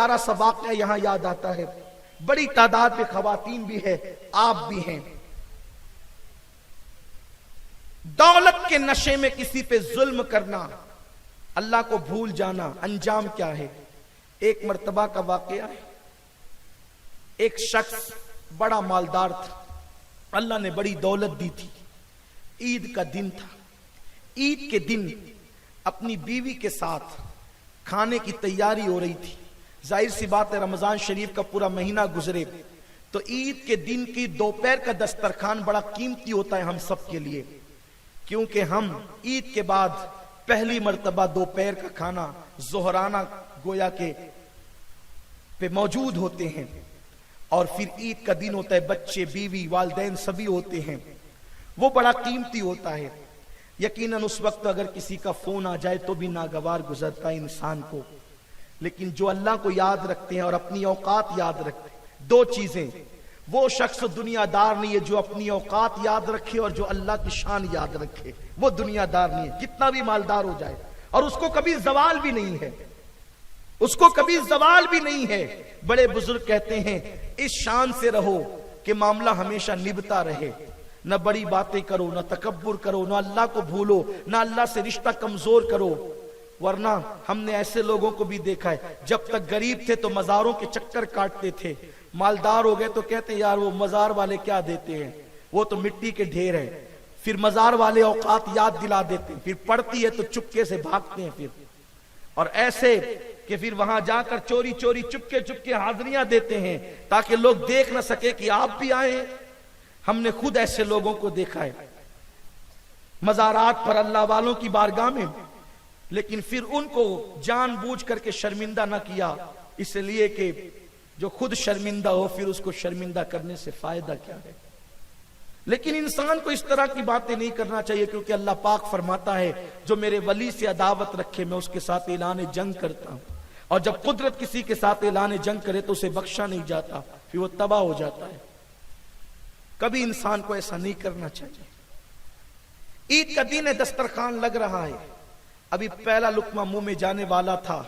सारा सा वाक़या यहां याद आता है। बड़ी तादाद में खवातीन भी है, आप भी हैं। दौलत के नशे में किसी पे जुल्म करना, अल्लाह को भूल जाना, अंजाम क्या है। एक मर्तबा का वाक़या है, एक शख्स बड़ा मालदार था, अल्लाह ने बड़ी दौलत दी थी। ईद का दिन था। ईद के दिन अपनी बीवी के साथ खाने की तैयारी हो रही थी। जाहिर सी बात है, रमजान शरीफ का पूरा महीना गुजरे तो ईद के दिन की दोपहर का दस्तरखान बड़ा कीमती होता है हम सब के लिए, क्योंकि हम ईद के बाद पहली मर्तबा दोपहर का खाना जोहराना गोया के पे मौजूद होते हैं। और फिर ईद का दिन होता है, बच्चे बीवी वालिदैन सभी होते हैं, वो बड़ा कीमती होता है। यकीनन उस वक्त अगर किसी का फोन आ जाए तो भी नागवार गुजरता है इंसान को, लेकिन जो अल्लाह को याद रखते हैं और अपनी औकात याद रखते हैं, दो चीजें, वो शख्स दुनियादार नहीं है जो अपनी औकात याद रखे और जो अल्लाह की शान याद रखे, वो दुनियादार नहीं है, कितना भी मालदार हो जाए। और उसको कभी जवाल भी नहीं है, उसको कभी जवाल भी नहीं है। बड़े बुजुर्ग कहते हैं, इस शान से रहो कि मामला हमेशा निभता रहे, न बड़ी बातें करो, न तकब्बुर करो, न अल्लाह को भूलो, न अल्लाह से रिश्ता कमजोर करो। वरना हमने ऐसे लोगों को भी देखा है, जब तक गरीब थे तो मजारों के चक्कर काटते थे, मालदार हो गए तो कहते यार वो मजार वाले क्या देते हैं, वो तो मिट्टी के ढेर है। फिर मजार वाले औकात याद दिला देते हैं, फिर पड़ती है तो चुपके से भागते हैं फिर, और ऐसे कि फिर वहां जाकर चोरी चोरी चुपके चुपके हाजिरियां देते हैं ताकि लोग देख ना सके कि आप भी आए हैं। हमने खुद ऐसे लोगों को देखा है मजारात पर अल्लाह वालों की बारगाह में, लेकिन फिर उनको जानबूझ करके शर्मिंदा ना किया, इसलिए कि जो खुद शर्मिंदा हो फिर उसको शर्मिंदा करने से फायदा क्या है। लेकिन इंसान को इस तरह की बातें नहीं करना चाहिए, क्योंकि अल्लाह पाक फरमाता है, जो मेरे वली से अदावत रखे मैं उसके साथ ऐलान जंग करता हूं, और जब कुदरत किसी के साथ ऐलान जंग करे तो उसे बख्शा नहीं जाता, फिर वो तबाह हो जाता है। कभी इंसान को ऐसा नहीं करना चाहिए। ईद का दिन है, दस्तरखान लग रहा है, अभी पहला लुकमा मुंह में जाने वाला था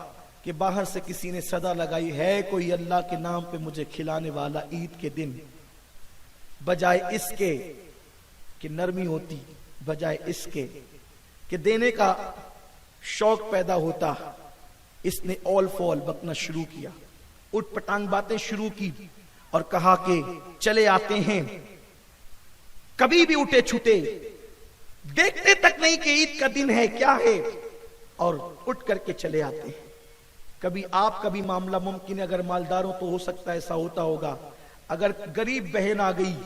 कि बाहर से किसी ने सदा लगाई, है कोई अल्लाह के नाम पे मुझे खिलाने वाला ईद के दिन। बजाय इसके कि नरमी होती, बजाय इसके कि देने का शौक पैदा होता, इसने ऑल फॉल बकना शुरू किया, उठ पटांग बातें शुरू की और कहा कि चले आते हैं। कभी भी उठे छूटे, देखते तक नहीं कि ईद का दिन है क्या है, और उठ करके चले आते हैं। कभी आपका भी मामला मुमकिन है, अगर मालदार हो तो हो सकता है ऐसा होता होगा। अगर गरीब बहन आ गई,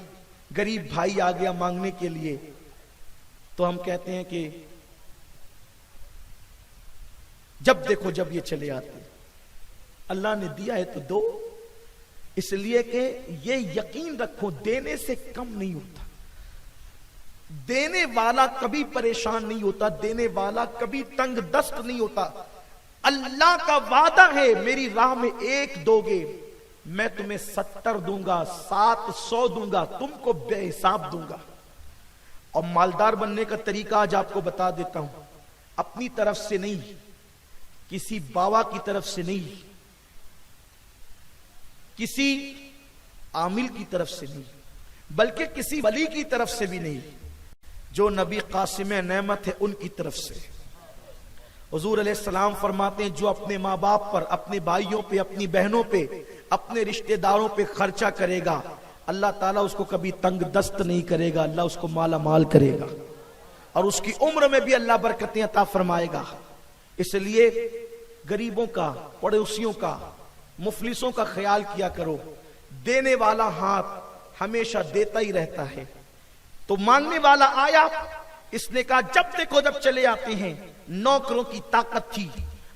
गरीब भाई आ गया मांगने के लिए, तो हम कहते हैं कि जब देखो जब ये चले आते, अल्लाह ने दिया है तो दो, इसलिए कि ये यकीन रखो देने से कम नहीं होता, देने वाला कभी परेशान नहीं होता, देने वाला कभी तंग दस्त नहीं होता। अल्लाह का वादा है, मेरी राह में एक दोगे मैं तुम्हें 70 दूंगा, 700 दूंगा, तुमको बेहिसाब दूंगा। और मालदार बनने का तरीका आज आपको बता देता हूं, अपनी तरफ से नहीं, किसी बाबा की तरफ से नहीं, किसी आमिल की तरफ से नहीं, बल्कि किसी वली की तरफ से भी नहीं, जो नबी कासिम नेमत है उनकी तरफ से। हुजूर अलैहिस्सलाम फरमाते हैं, जो अपने माँ बाप पर, अपने भाइयों पे, अपनी बहनों पे, अपने रिश्तेदारों पे खर्चा करेगा, अल्लाह ताला उसको कभी तंग दस्त नहीं करेगा, अल्लाह उसको माला माल करेगा और उसकी उम्र में भी अल्लाह बरकतें अता फरमाएगा। इसलिए गरीबों का, पड़ोसियों का, मुफलिसों का ख्याल किया करो। देने वाला हाथ हमेशा देता ही रहता है। तो मांगने वाला आया, इसने कहा जब देखो जब चले आते हैं। नौकरों की ताकत थी,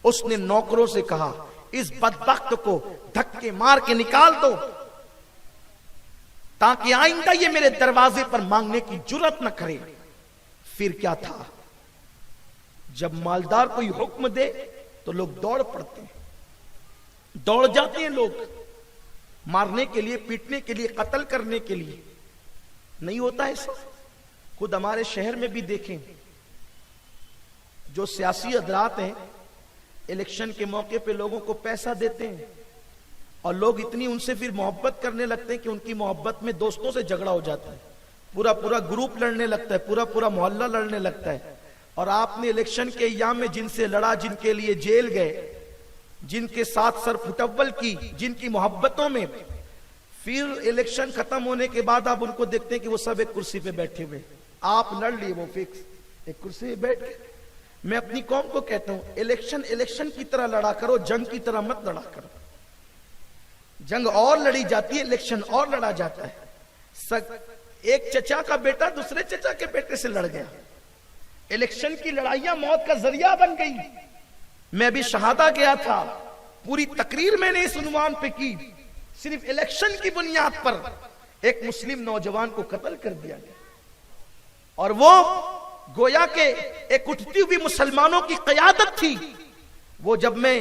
उसने नौकरों से कहा इस बदबख्त को धक्के मार के निकाल दो, ताकि आइंदा ये मेरे दरवाजे पर मांगने की जुर्रत न करे। फिर क्या था, जब मालदार कोई हुक्म दे तो लोग दौड़ पड़ते हैं, दौड़ जाते हैं लोग मारने के लिए, पीटने के लिए, कत्ल करने के लिए। नहीं होता ऐसा, खुद हमारे शहर में भी देखें, जो सियासी हजरात हैं इलेक्शन के मौके पे लोगों को पैसा देते हैं, और लोग इतनी उनसे फिर मोहब्बत करने लगते हैं कि उनकी मोहब्बत में दोस्तों से झगड़ा हो जाता है, पूरा पूरा ग्रुप लड़ने लगता है, पूरा पूरा मोहल्ला लड़ने लगता है। और आपने इलेक्शन के अय्याम में जिनसे लड़ा, जिनके लिए जेल गए, जिनके साथ सर फुटअव्वल की, जिनकी मोहब्बतों में, फिर इलेक्शन खत्म होने के बाद आप उनको देखते हैं कि वो सब एक कुर्सी पे बैठे हुए। आप लड़ लिए, वो फिक्स एक कुर्सी पे बैठ गए। मैं अपनी कौम को कहता हूं, इलेक्शन इलेक्शन की तरह लड़ा करो, जंग की तरह मत लड़ा करो। जंग और लड़ी जाती है, इलेक्शन और लड़ा जाता है। एक चचा का बेटा दूसरे चचा के बेटे से लड़ गया, इलेक्शन की लड़ाइयां मौत का जरिया बन गई। मैं भी शहादा गया था, पूरी तकरीर मैंने इस उन्वान पे की, सिर्फ इलेक्शन की बुनियाद पर एक मुस्लिम नौजवान को कत्ल कर दिया गया। और वो गोया के एक उठती हुई मुसलमानों की क़यादत थी। वो जब मैं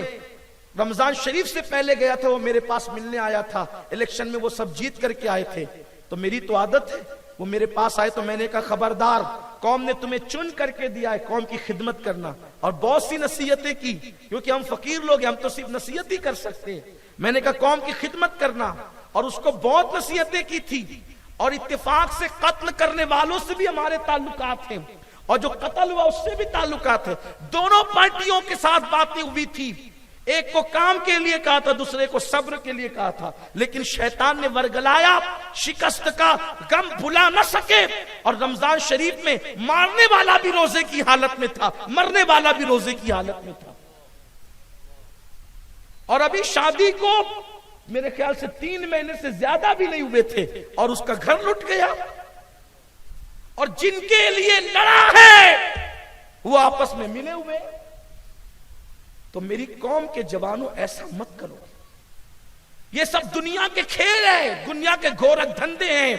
रमजान शरीफ से पहले गया था, वो मेरे पास मिलने आया था। इलेक्शन में वो सब जीत करके आए थे, तो मेरी तो आदत है, वो मेरे पास आए तो मैंने कहा खबरदार, कौम ने तुम्हें चुन करके दिया है कौम की खिदमत करना। और बहुत सी नसीहतें की, क्योंकि हम फकीर लोग हैं, हम तो सिर्फ नसीहत ही कर सकते हैं। मैंने कहा कौम की खिदमत करना, और उसको बहुत नसीहतें की थी। और इत्तेफाक से कत्ल करने वालों से भी हमारे ताल्लुकात हैं, और जो कत्ल हुआ उससे भी ताल्लुकात है। दोनों पार्टियों के साथ बातें हुई थी, एक को काम के लिए कहा था, दूसरे को सब्र के लिए कहा था, लेकिन शैतान ने वरगलाया, शिकस्त का गम भुला न सके। और रमजान शरीफ में मारने वाला भी रोजे की हालत में था, मरने वाला भी रोजे की हालत में था। और अभी शादी को मेरे ख्याल से 3 महीने से ज्यादा भी नहीं हुए थे, और उसका घर लुट गया। और जिनके लिए लड़ा है वो आपस में मिले हुए। तो मेरी कौम के जवानों, ऐसा मत करो। ये सब दुनिया के खेल है, दुनिया के गोरख धंधे हैं।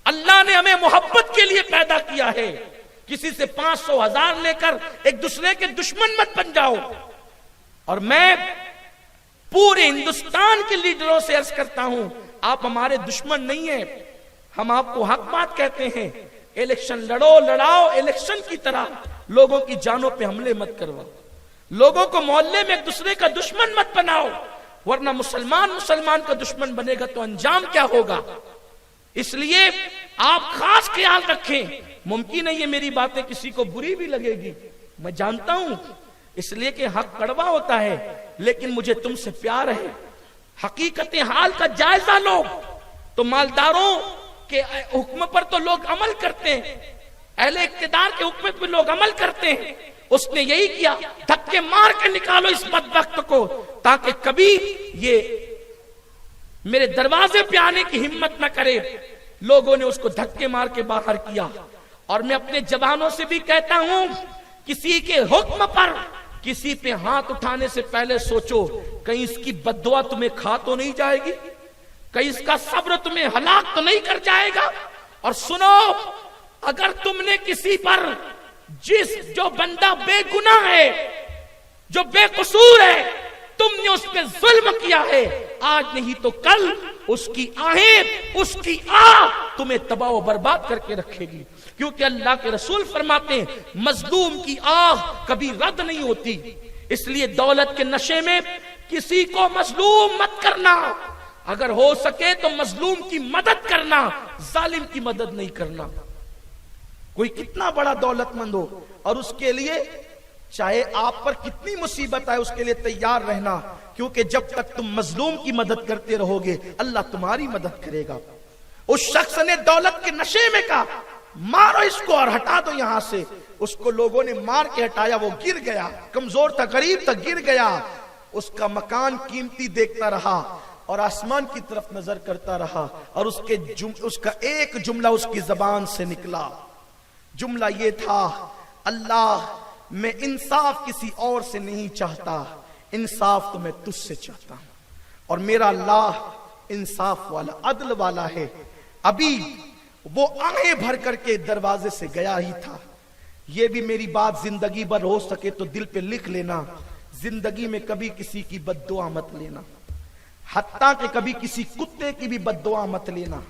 अल्लाह ने हमें मोहब्बत के लिए पैदा किया है। किसी से 500 1000 लेकर एक दूसरे के दुश्मन मत बन जाओ। और मैं पूरे हिंदुस्तान के लीडरों से अर्ज करता हूं, आप हमारे दुश्मन नहीं हैं, हम आपको हक बात कहते हैं। इलेक्शन लड़ो, लड़ाओ इलेक्शन की तरह, लोगों की जानों पे हमले मत करवाओ, लोगों को मोहल्ले में एक दूसरे का दुश्मन मत बनाओ, वरना मुसलमान मुसलमान का दुश्मन बनेगा तो अंजाम क्या होगा। इसलिए आप खास ख्याल रखें। मुमकिन है ये मेरी बातें किसी को बुरी भी लगेगी, मैं जानता हूं, इसलिए कि हक कड़वा होता है, लेकिन मुझे तुमसे प्यार है। हकीकत हाल का जायजा लो तो मालदारों के हुक्म पर तो लोग अमल करते हैं, अहले इक्तिदार के हुक्म पर लोग अमल करते हैं। उसने यही किया, धक्के मार के निकालो इस बदबख्त को, ताकि कभी ये मेरे दरवाजे पे आने की हिम्मत न करे। लोगों ने उसको धक्के मार के बाहर किया। और मैं अपने जवानों से भी कहता हूं, किसी के हुक्म पर किसी पे हाथ उठाने से पहले सोचो, कहीं इसकी बद्दुआ तुम्हें खा तो नहीं जाएगी, कहीं इसका सब्र तुम्हें हलाक तो नहीं कर जाएगा। और सुनो, अगर तुमने किसी पर, जो बंदा बेगुनाह है, जो बेकसूर है, तुमने उस पे जुल्म किया है, आज नहीं तो कल उसकी आहें, उसकी आह तुम्हें तबाह व बर्बाद करके रखेगी। क्योंकि अल्लाह के रसूल फरमाते हैं, मजलूम की आह कभी रद्द नहीं होती। इसलिए दौलत के नशे में किसी को मजलूम मत करना, अगर हो सके तो मजलूम की मदद करना, जालिम की मदद नहीं करना। कोई कितना बड़ा दौलतमंद हो, और उसके लिए चाहे आप पर कितनी मुसीबत आए, उसके लिए तैयार रहना, क्योंकि जब तक तुम मजलूम की मदद करते रहोगे, अल्लाह तुम्हारी मदद करेगा। उस शख्स ने दौलत के नशे में कहा, मारो इसको और हटा दो यहां से। उसको लोगों ने मार के हटाया, वो गिर गया, कमजोर था, गरीब था, गिर गया। उसका मकान कीमती देखता रहा और आसमान की तरफ नजर करता रहा, और उसका एक जुमला उसकी जबान से निकला। जुमला ये था, अल्लाह मैं इंसाफ किसी और से नहीं चाहता, इंसाफ तो मैं तुझसे चाहता हूं, और मेरा अल्लाह इंसाफ वाला, अदल वाला है। अभी वो आंखें भर करके दरवाजे से गया ही था। ये भी मेरी बात जिंदगी भर हो सके तो दिल पे लिख लेना, जिंदगी में कभी किसी की बद्दुआ मत लेना, हत्ता के कभी किसी कुत्ते की भी बद्दुआ मत लेना,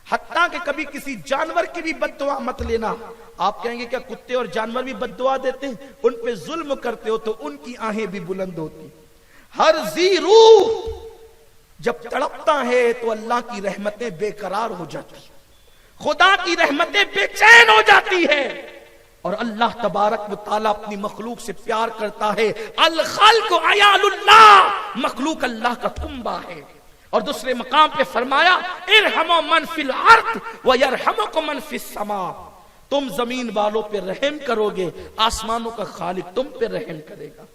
हत्ता के कभी किसी जानवर की भी बद्दुआ मत लेना। आप कहेंगे क्या कुत्ते और जानवर भी बद्दुआ देते हैं? उन पे जुल्म करते हो तो उनकी आहें भी बुलंद होती। हर जी रूह जब तड़पता है तो अल्लाह की रहमतें बेकरार हो जाती है, खुदा की रहमतें बेचैन हो जाती है। और अल्लाह तबारक व तआला अपनी मखलूक से प्यार करता है। अल खल्क़ अयालुल्लाह, मखलूक अल्लाह का कुंबा है। और दूसरे मकाम पे फरमाया इरहमु मन फिल अर्द व यरहमुकुम मन फिस समा, तुम जमीन वालों पे रहम करोगे, आसमानों का खालिक तुम पे रहम करेगा।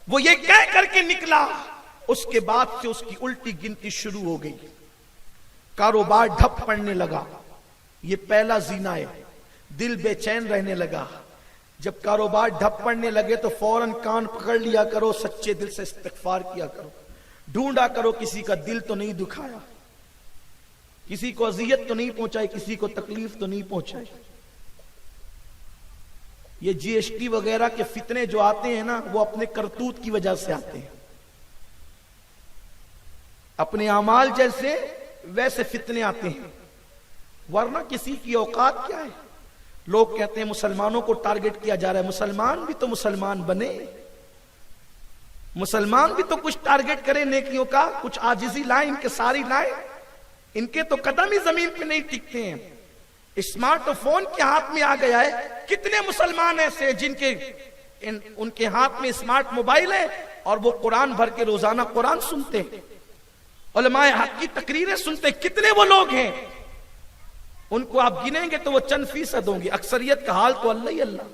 वो ये कह करके निकला, उसके बाद से उसकी उल्टी गिनती शुरू हो गई, कारोबार ठप पड़ने लगा। ये पहला जीना है, दिल बेचैन रहने लगा। जब कारोबार ठप पड़ने लगे तो फौरन कान पकड़ लिया करो, सच्चे दिल से इस्तिग़फ़ार किया करो, ढूंढा करो किसी का दिल तो नहीं दुखाया, किसी को अजियत तो नहीं पहुंचाई, किसी को तकलीफ तो नहीं पहुंचाई। ये जीएसटी वगैरह के फितने जो आते हैं ना, वो अपने करतूत की वजह से आते हैं। अपने अमाल जैसे वैसे फितने आते हैं, वरना किसी की औकात क्या है। लोग कहते हैं मुसलमानों को टारगेट किया जा रहा है, मुसलमान भी तो मुसलमान बने, मुसलमान भी तो कुछ टारगेट करें नेकियों का, कुछ आजिजी लाए, इनके सारी लाए, इनके तो कदम ही जमीन पे नहीं टिकते हैं। स्मार्टफोन के हाथ में आ गया है, कितने मुसलमान ऐसे जिनके उनके हाथ में स्मार्ट मोबाइल है और वो कुरान भर के रोजाना कुरान सुनते हैं, उलमाए हक की तकरीरें सुनते हैं। कितने वो लोग हैं, उनको आप गिनेंगे तो वो चंद फीसद होंगे। अक्सरियत का हाल तो अल्लाह ही अल्लाह,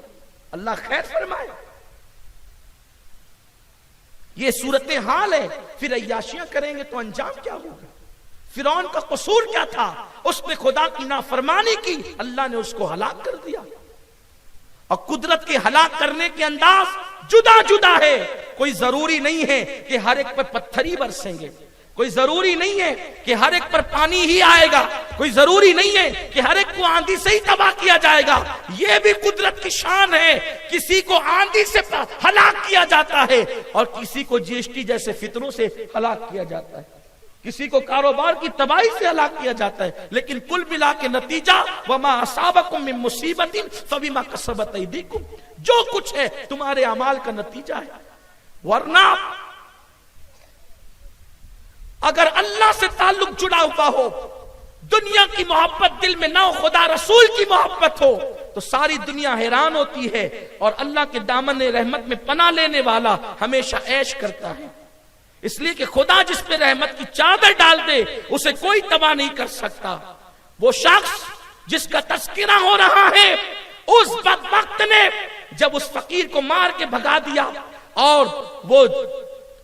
अल्लाह खैर फरमाए। ये सूरत हाल है। फिर अय्याशियां करेंगे तो अंजाम क्या होगा। फिरौन का कसूर क्या था, उसने खुदा की नाफरमानी की, अल्लाह ने उसको हलाक कर दिया। और कुदरत के हलाक करने के अंदाज जुदा जुदा है। कोई जरूरी नहीं है कि हर एक पर पत्थर ही बरसेंगे, कोई जरूरी नहीं है कि हर एक पर पानी ही आएगा, कोई जरूरी नहीं है कि हर एक को आंधी से ही तबाह किया जाएगा। यह भी कुदरत की शान है, किसी को आंधी से हलाक किया जाता है और किसी को जीएसटी जैसे फितरों से हलाक किया जाता है, किसी को कारोबार की तबाही से हलाक किया जाता है। लेकिन कुल मिला के नतीजा वमा असाबकुम मिन मुसीबतिन फबिमा कसबत अयदीकुम, जो कुछ है तुम्हारे अमाल का नतीजा है। वरना अगर अल्लाह से ताल्लुक जुड़ा हुआ हो, दुनिया की मोहब्बत दिल में ना हो, खुदा रसूल की मोहब्बत हो, तो सारी दुनिया हैरान होती है। और अल्लाह के दामन रहमत में पनाह लेने वाला हमेशा ऐश करता है। इसलिए कि खुदा जिस पे रहमत की चादर डाल दे उसे कोई तबाह नहीं कर सकता। वो शख्स जिसका तस्करा हो रहा है, उस बदबख्त ने जब उस फकीर को मार के भगा दिया और वो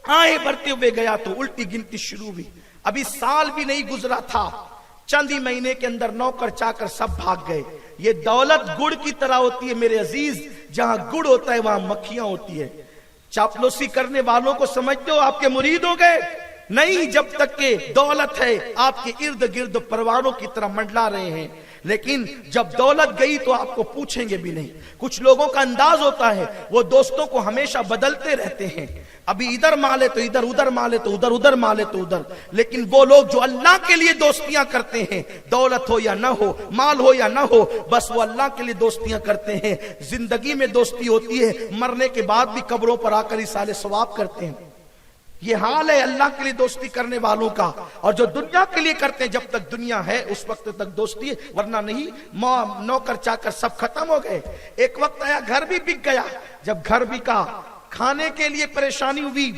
आए बढ़ते हुए गया तो उल्टी गिनती शुरू हुई। अभी साल भी नहीं गुजरा था, चंद ही महीने के अंदर नौकर चाकर सब भाग गए। ये दौलत गुड़ की तरह होती है मेरे अजीज, जहां गुड़ होता है वहां मक्खियां होती है। चापलूसी करने वालों को समझते हो आपके मुरीद हो गए? नहीं, जब तक के दौलत है आपके इर्द गिर्द परवानों की तरह मंडला रहे हैं। लेकिन जब दौलत गई तो आपको पूछेंगे भी नहीं। कुछ लोगों का अंदाज होता है, वो दोस्तों को हमेशा बदलते रहते हैं, अभी इधर माले तो इधर, उधर माले तो उधर, उधर माले तो उधर। लेकिन वो लोग जो अल्लाह के लिए दोस्तियां करते हैं, दौलत हो या ना हो, माल हो या ना हो, बस वो अल्लाह के लिए दोस्तियां करते हैं। जिंदगी में दोस्ती होती है, मरने के बाद भी कब्रों पर आकर इसाले सवाब करते हैं। ये हाल है अल्लाह के लिए दोस्ती करने वालों का। और जो दुनिया के लिए करते हैं, जब तक दुनिया है उस वक्त तक दोस्ती है, वरना नहीं। नौकर चाकर सब खत्म हो गए। एक वक्त आया घर भी बिक गया। जब घर बिका, खाने के लिए परेशानी हुई,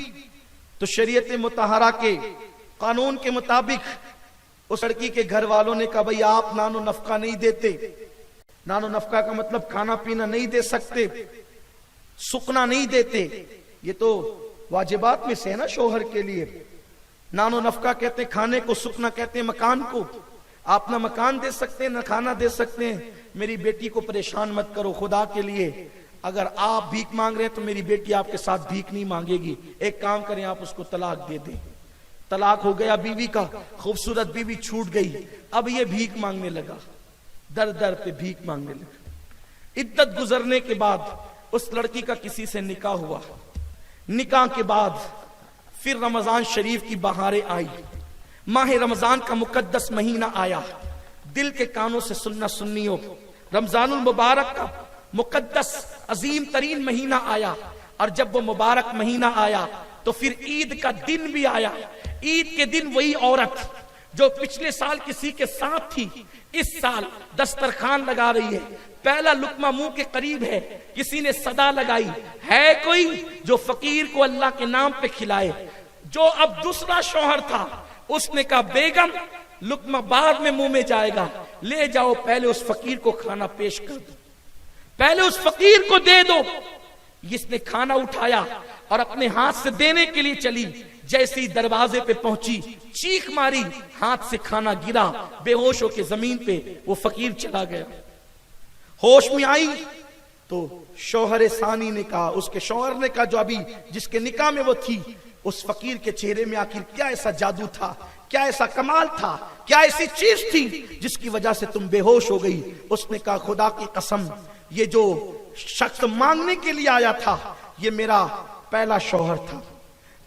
तो शरीयत मुतहरा के कानून के मुताबिक उस लड़की के घर वालों ने कहा, भाई आप नानो नफका नहीं देते। नानो नफका का मतलब खाना पीना नहीं दे सकते, सुकना नहीं देते। ये तो वाजिबात में से है ना शोहर के लिए। नानो नफका कहते हैं खाने को, सुकना कहते हैं मकान को। आप ना मकान दे सकते हैं ना खाना दे सकते हैं। मेरी बेटी को परेशान मत करो खुदा के लिए। अगर आप भीख मांग रहे हैं तो मेरी बेटी आपके साथ भीख नहीं मांगेगी। एक काम करें, आप उसको तलाक दे दें। तलाक हो गया बीवी का, खूबसूरत बीवी छूट गई। अब ये भीख मांगने लगा, दर दर पे भीख मांगने लगा। इद्दत गुजरने के बाद उस लड़की का किसी से निकाह हुआ। निकाह के बाद फिर रमजान शरीफ की बहारें आई। माह रमजान का मुकद्दस महीना आया। दिल के कानों से सुनना सुन्नियों, रमजानुल मुबारक का मुकद्दस अजीम तरीन महीना आया। और जब वो मुबारक महीना आया तो फिर ईद का दिन भी आया। ईद के दिन वही औरत जो पिछले साल किसी के साथ थी, इस साल दस्तरखान लगा रही है। पहला लुकमा मुंह के करीब है, किसी ने सदा लगाई, है कोई जो फकीर को अल्लाह के नाम पे खिलाए। जो अब दूसरा शौहर था, उसने कहा बेगम लुकमा बाद में मुंह में जाएगा, ले जाओ पहले उस फकीर को खाना पेश कर दो, पहले उस फकीर को दे दो। इसने खाना उठाया और अपने हाथ से देने के लिए चली, जैसे ही दरवाजे पे पहुंची चीख मारी, हाथ से खाना गिरा, बेहोश होकर जमीन पे वो फकीर चला गया। होश में आई तो शौहर सानी ने कहा, उसके शौहर ने कहा जो अभी जिसके निकाह में वो थी, उस फकीर के चेहरे में आखिर क्या ऐसा जादू था, क्या ऐसा कमाल था, क्या ऐसी चीज थी जिसकी वजह से तुम बेहोश हो गई। उसने कहा खुदा की कसम, ये जो शख्स मांगने के लिए आया था ये मेरा पहला शौहर था।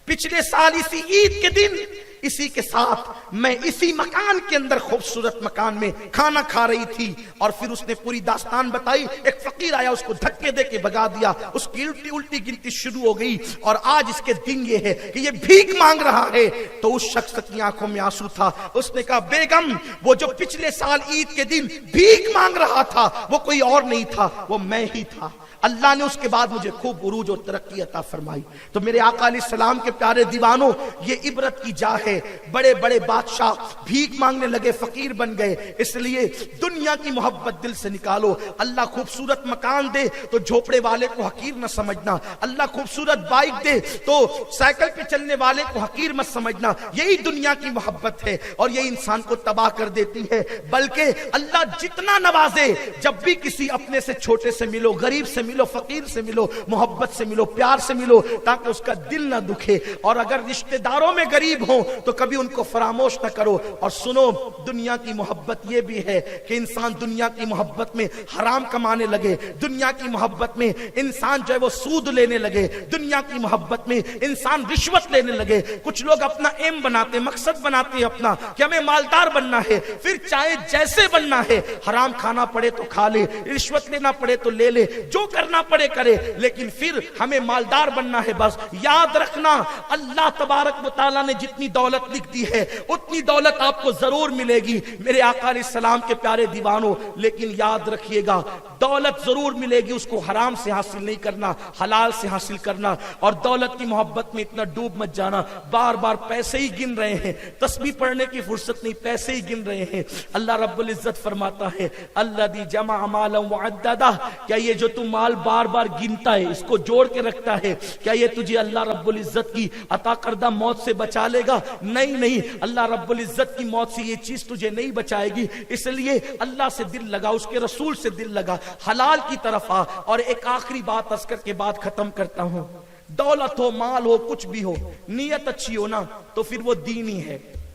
पिछले साल इसी ईद के दिन इसी के साथ मैं इसी मकान के अंदर खूबसूरत मकान में खाना खा रही थी, और फिर उसने पूरी दास्तान बताई। एक फकीर आया, उसको धक्के दे के भगा दिया, उसकी उल्टी उल्टी गिनती शुरू हो गई, और आज इसके दिन ये है कि ये भीख मांग रहा है। तो उस शख्स की आंखों में आंसू था। उसने कहा बेगम वो जो पिछले साल ईद के दिन भीख मांग रहा था वो कोई और नहीं था, वो मैं ही था। अल्लाह ने उसके बाद मुझे खूब उरूज और तरक्की अता फरमाई। तो मेरे आका अलैहिस्सलाम के प्यारे दीवानों, ये इबरत की जा है। बड़े बड़े बादशाह भीख मांगने लगे, फकीर बन गए। इसलिए दुनिया की मोहब्बत दिल से निकालो। अल्लाह खूबसूरत मकान दे तो झोपड़े वाले को हकीर न समझना, अल्लाह खूबसूरत बाइक दे तो साइकिल पे चलने वाले को हकीर मत समझना। यही दुनिया की मोहब्बत है और यही इंसान को तबाह कर देती है। बल्कि अल्लाह जितना नवाजे, जब भी किसी अपने से छोटे से मिलो, गरीब से मिलो, फकीर से मिलो, मोहब्बत से मिलो, प्यार से मिलो, ताकि उसका दिल ना दुखे। और अगर रिश्तेदारों में गरीब हो तो कभी उनको फरामोश ना करो। और सुनो, दुनिया की मोहब्बत यह भी है कि इंसान दुनिया की मोहब्बत में हराम कमाने लगे, दुनिया की मोहब्बत में इंसान जो है वो सूद लेने लगे, दुनिया की मोहब्बत में इंसान रिश्वत लेने लगे। कुछ लोग अपना एम बनाते, मकसद बनाते अपना कि हमें मालदार बनना है, फिर चाहे जैसे बनना है, हराम खाना पड़े तो खा ले, रिश्वत लेना पड़े तो ले ले, जो करना पड़े करे, लेकिन फिर हमें मालदार बनना है। बस याद रखना, अल्लाह तबारक व तआला ने जितनी दौलत लिख दी है उतनी दौलत आपको जरूर मिलेगी मेरे आका अलैहिस्सलाम के प्यारे दीवानों। लेकिन याद रखिएगा, दौलत जरूर मिलेगी, उसको हराम से हासिल नहीं करना, हलाल से हासिल करना। और दौलत की मोहब्बत में इतना डूब मत जाना। बार बार पैसे ही गिन रहे हैं, तस्बीह पढ़ने की फुर्सत नहीं, पैसे ही गिन रहे हैं। अल्लाह रब्बुल इज्जत फरमाता है अल्लज़ी जमा मालन व अद्ददा, क्या ये जो तू माल बार बार गिनता है, इसको जोड़ के रखता है, क्या ये तुझे अल्लाह रब्बुल इज्जत की अता करदा मौत से बचा लेगा? नहीं नहीं, अल्लाह रब्बुल इज्जत की मौत से ये चीज तुझे नहीं बचाएगी। इसलिए अल्लाह से दिल लगा, उसके रसूल से दिल लगा, हलाल की तरफ आ। और एक आखिरी बात अर्ज करके बात खत्म करता हूं, दौलत हो, माल हो, कुछ भी हो, नियत अच्छी हो ना तो फिर वो दीन ही है।